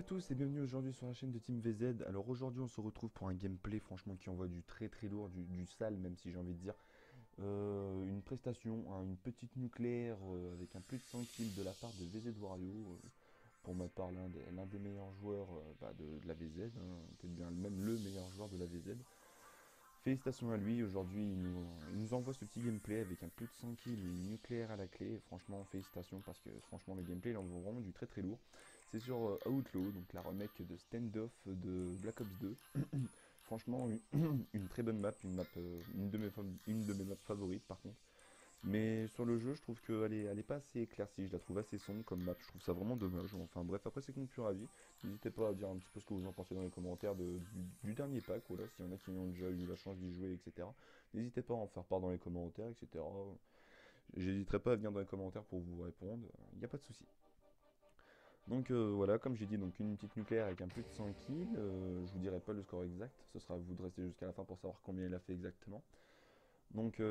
tous et bienvenue aujourd'hui sur la chaîne de Team VZ. Alors aujourd'hui on se retrouve pour un gameplay franchement qui envoie du très lourd, du sale même si j'ai envie de dire. Une prestation, hein, une petite nucléaire avec un plus de 100 kills de la part de VZ Wario. Pour ma part l'un des meilleurs joueurs de la VZ, hein, peut-être bien même le meilleur joueur de la VZ. Félicitations à lui, aujourd'hui il nous envoie ce petit gameplay avec un plus de 100 kills, une nucléaire à la clé. Et franchement félicitations parce que franchement le gameplay il envoie vraiment du très lourd. C'est sur Outlaw, donc la remake de Standoff de Black Ops 2. Franchement une très bonne map, une de mes maps favorites par contre. Mais sur le jeu, je trouve qu'elle est pas assez éclaircie, je la trouve assez sombre comme map, je trouve ça vraiment dommage. Enfin bref, après c'est mon pur avis. N'hésitez pas à dire un petit peu ce que vous en pensez dans les commentaires du dernier pack, voilà, s'il y en a qui ont déjà eu la chance d'y jouer, etc. N'hésitez pas à en faire part dans les commentaires, etc. J'hésiterai pas à venir dans les commentaires pour vous répondre, il n'y a pas de souci. Donc voilà, comme j'ai dit, donc une petite nucléaire avec un plus de 100 kills, je vous dirai pas le score exact, ce sera à vous de rester jusqu'à la fin pour savoir combien il a fait exactement. Donc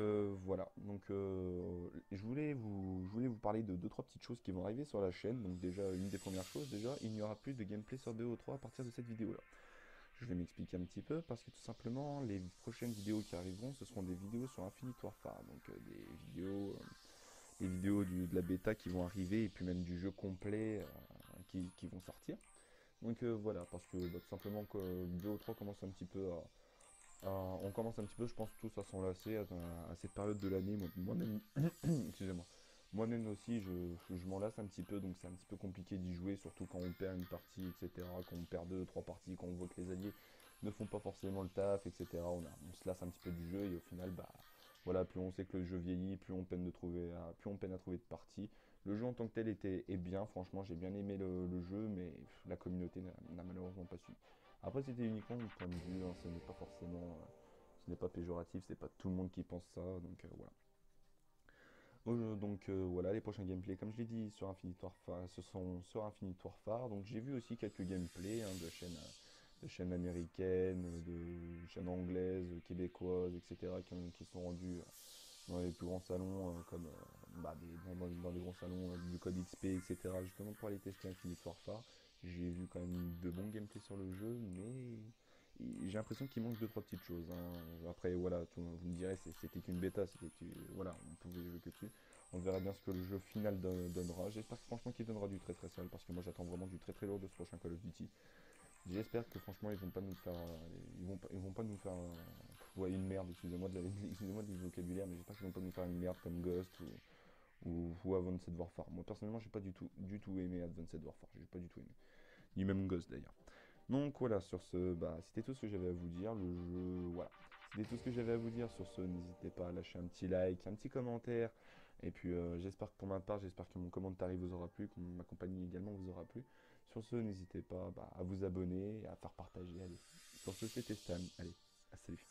voilà, donc je voulais vous parler de deux trois petites choses qui vont arriver sur la chaîne. Donc déjà, une des premières choses, déjà, il n'y aura plus de gameplay sur BO3 à partir de cette vidéo là. Je vais m'expliquer un petit peu parce que tout simplement les prochaines vidéos qui arriveront ce seront des vidéos sur Infinite Warfare, donc des vidéos de la bêta qui vont arriver et puis même du jeu complet qui vont sortir. Donc voilà, parce que tout simplement que BO3 commence un petit peu on commence un petit peu, je pense, tous à s'enlacer à cette période de l'année. Moi-même, excusez-moi. Moi-même aussi, je m'en lasse un petit peu, donc c'est un petit peu compliqué d'y jouer, surtout quand on perd une partie, etc. Quand on perd deux, trois parties, quand on voit que les alliés ne font pas forcément le taf, etc. On se lasse un petit peu du jeu et au final, voilà, plus on sait que le jeu vieillit, plus on peine à trouver de parties. Le jeu en tant que tel est bien, franchement, j'ai bien aimé le jeu, mais la communauté n'a malheureusement pas su. Après, c'était uniquement mon point de vue, hein, ce n'est pas forcément, ce n'est pas péjoratif, c'est pas tout le monde qui pense ça, donc voilà. Donc voilà, les prochains gameplays, comme je l'ai dit, sur Infinite Warfare, ce sont sur Infinite Warfare. Donc j'ai vu aussi quelques gameplays hein, de chaînes américaines, de chaînes anglaises, québécoises, etc. qui sont rendus dans les plus grands salons, comme dans les grands salons du code XP, etc. Justement pour aller tester Infinite Warfare. J'ai vu quand même de bons gameplays sur le jeu, mais j'ai l'impression qu'il manque deux trois petites choses, hein. Après voilà, vous me direz c'était qu'une bêta, voilà, on pouvait jouer que dessus. On verra bien ce que le jeu final donnera. J'espère franchement qu'il donnera du très sale parce que moi j'attends vraiment du très lourd de ce prochain Call of Duty. J'espère que franchement ils vont pas nous faire ouais, une merde, excusez-moi du vocabulaire, mais j'espère qu'ils vont pas nous faire une merde comme Ghost ou Advanced Warfare. Moi personnellement j'ai pas du tout aimé Advanced Warfare, j'ai pas du tout aimé. Ni même Ghost d'ailleurs. Donc voilà, sur ce, c'était tout ce que j'avais à vous dire. Le jeu, voilà. C'était tout ce que j'avais à vous dire. Sur ce, n'hésitez pas à lâcher un petit like, un petit commentaire. Et puis j'espère que pour ma part, j'espère que mon commentaire vous aura plu, que ma compagnie également vous aura plu. Sur ce, n'hésitez pas à vous abonner, et à faire partager. Allez. Sur ce, c'était Stan. Allez, salut.